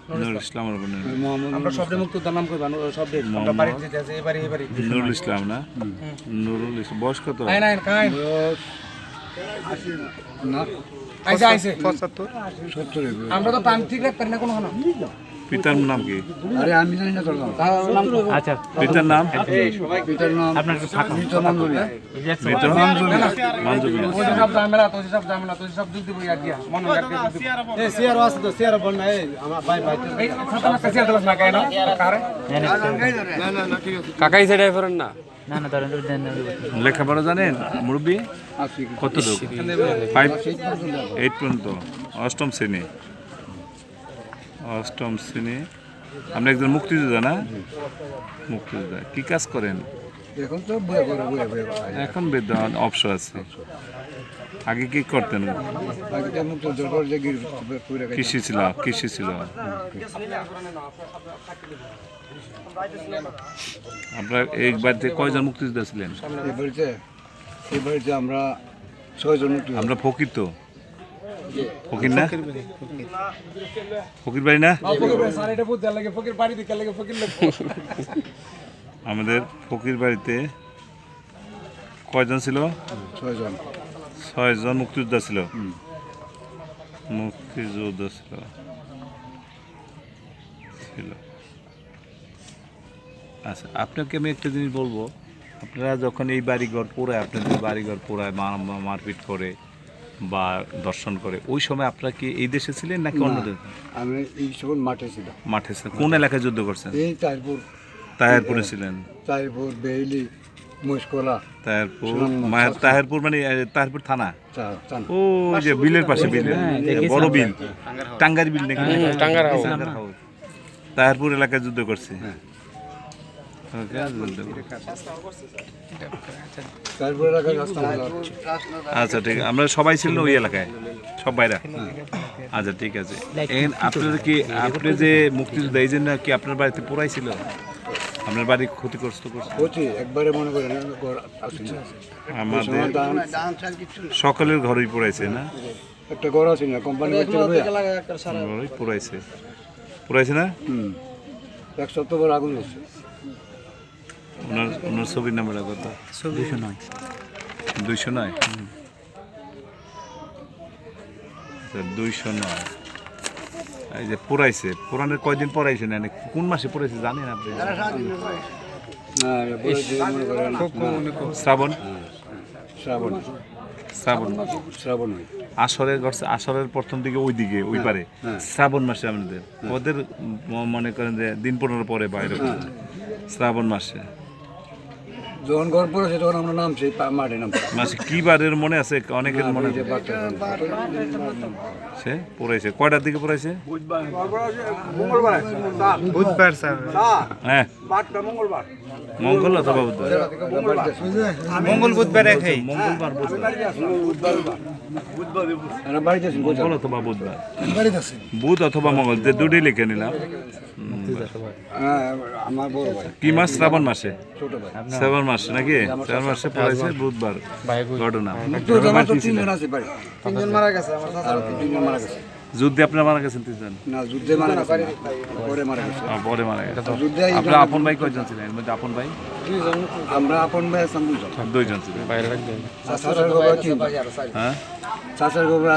নুরুল ইসলাম আমরা শব্দে মুক্তিযোদ্ধার নাম কইবা শব্দে আমরা বাড়ি যেতে আছে এবারে নুরুল ইসলাম না নুরুল ইসলাম বয়স কত? নাই নাই কাই না আইসা আইসে 75 70 আমরা তো টাইম ঠিক রাখতে না কোনো না পিতার নাম কি? আরে আমি জানি না তোর নাম আচ্ছা পিতার নাম? পিতার নাম আপনার একটু ফাঁকা পিতার নাম বলি পিতার নাম মানজুবিনা। ওই সব জামেলা তো সব দুধ দিব ইয়া দিয়া মন রাখতে এ সিআর আছে তো সিআর বল না এই আমার ভাই ভাই এই সাতানা কাছে আদবাস না কাই না কারে না না না ঠিক আছে কাকাই সেটাই ফেরেন না না না ধরেন লেখাপড়া জানেন মুরব্বী? আসি কত দূর? 5 8 পর্যন্ত অষ্টম শ্রেণী। অষ্টম শ্রেণী। আপনি একজন মুক্তিযোদ্ধা না? মুক্তিযোদ্ধা। কি কাজ করেন এখন তো বয়ে করে এখন? বেতন অবসর আছে। আগে কি করতেন? আগে তো মুক্ত জলপর যে গির পুরো কৃষি ছিল। কৃষি ছিল। আপনার এই বাড়িতে কয়জন মুক্তিযোদ্ধা ছিলেন? এই বাড়িতে আমরা 6 জন মুক্ত। আমরা ফকির তো। ফকির না? ফকির বাড়ি না? স্যার এটা বুঝতে লাগে ফকির বাড়ি দিকে লাগে ফকির লোক আমাদের ফকির বাড়িতে কয়জন ছিল? 6 জন 6 জন মুক্তিযোদ্ধা ছিল। মুক্তিযোদ্ধা ছিল। আচ্ছা, আপনাকে আমি একটা জিনিস বলবো, আপনারা যখন এই বাড়িঘর পোড়ায়, আপনাদের বাড়িঘর পোড়ায় মারপিট করে বা দর্শন করে, ওই সময় আপনারা কি এই দেশে ছিলেন নাকি অন্য দেশে? আমি এই সময় মাঠে ছিলাম। মাঠে ছিলেন। কোন এলাকায় যুদ্ধ করছেন? এই তাহেরপুরে ছিলেন। তাইপুর বেইলি মুশকলা তাহেরপুর মানে তাহেরপুর থানা। ও যে বিলের পাশে, বিল বড় বিল, টাঙ্গার বিল নাকি? টাঙ্গার হাউস। তাহেরপুর এলাকায় যুদ্ধ করছে। আচ্ছা ঠিক আছে, আমরা সবাই ছিল ওই এলাকায়, সব বাইরা। আচ্ছা ঠিক আছে। আপনার কি, আপনি যে মুক্তিযোদ্ধা, এই জন্য কি আপনার বাড়িতে পোড়াইছিল? আপনার বাড়ি ক্ষতিগ্রস্ত করছে? একবারে মনে করেন আমাদের সকলের ঘরেই পোড়াইছে না? একটা ঘর আছে না কোম্পানি ঘরেই পোড়াইছে। পোড়াইছে না? 1 সপ্তাহ পর আগুন হচ্ছে। ওনার ছবির নাম্বারটা কত? 209 209। 209। এই যে পোড়াইছে, পোড়ানোর কয়দিন পড়াইছে না? কোন মাসে পড়াইছে জানেন আপনি? শ্রাবণ। শ্রাবণ শ্রাবণ শ্রাবণ আসরের প্রথম দিকে ওই দিকে ওই পারে শ্রাবণ মাসে আমাদের, ওদের মনে করেন যে দিন 15 পরে বাইরে শ্রাবণ মাসে যখন ঘর পড়েছে তখন আমরা নামছি মাঠে নাম মাসে কি বারের মনে আছে? অনেকের মনে আছে। সে পড়াইছে কয়টার দিকে পড়াইছে? বুধবার স্যার। হ্যাঁ মঙ্গল অথবা বুধবার। মঙ্গল বুধবার একই। মঙ্গলবার মঙ্গল অথবা বুধবার, বুধ অথবা মঙ্গল, দুটোই লিখে নিলাম। আমার বড় ভাই। কি মাস? শ্রাবণ মাসে। ছোট ভাই শ্রাবণ মাস নাকি? শ্রাবণ মাসে পড়াইছে বুধবার ঘটনা। তিনজন আছে ভাই। 3 জন মারা গেছে আমার আর 3 জন মারা গেছে। যুদ্ধে আপনারা মারা গেছেন 3 জন? না যুদ্ধে মারা গেছে, পরে মারা গেছে। পরে মারা গেছে। যুদ্ধে আপনার আপন ভাই কয়জন ছিলেন? এর মধ্যে আপন ভাই আমরা আপন ভাই আসাম 2 জন। 2 জন ছিলেন। চাচার গোবরা 3 জন। হ্যাঁ চাচার গোবরা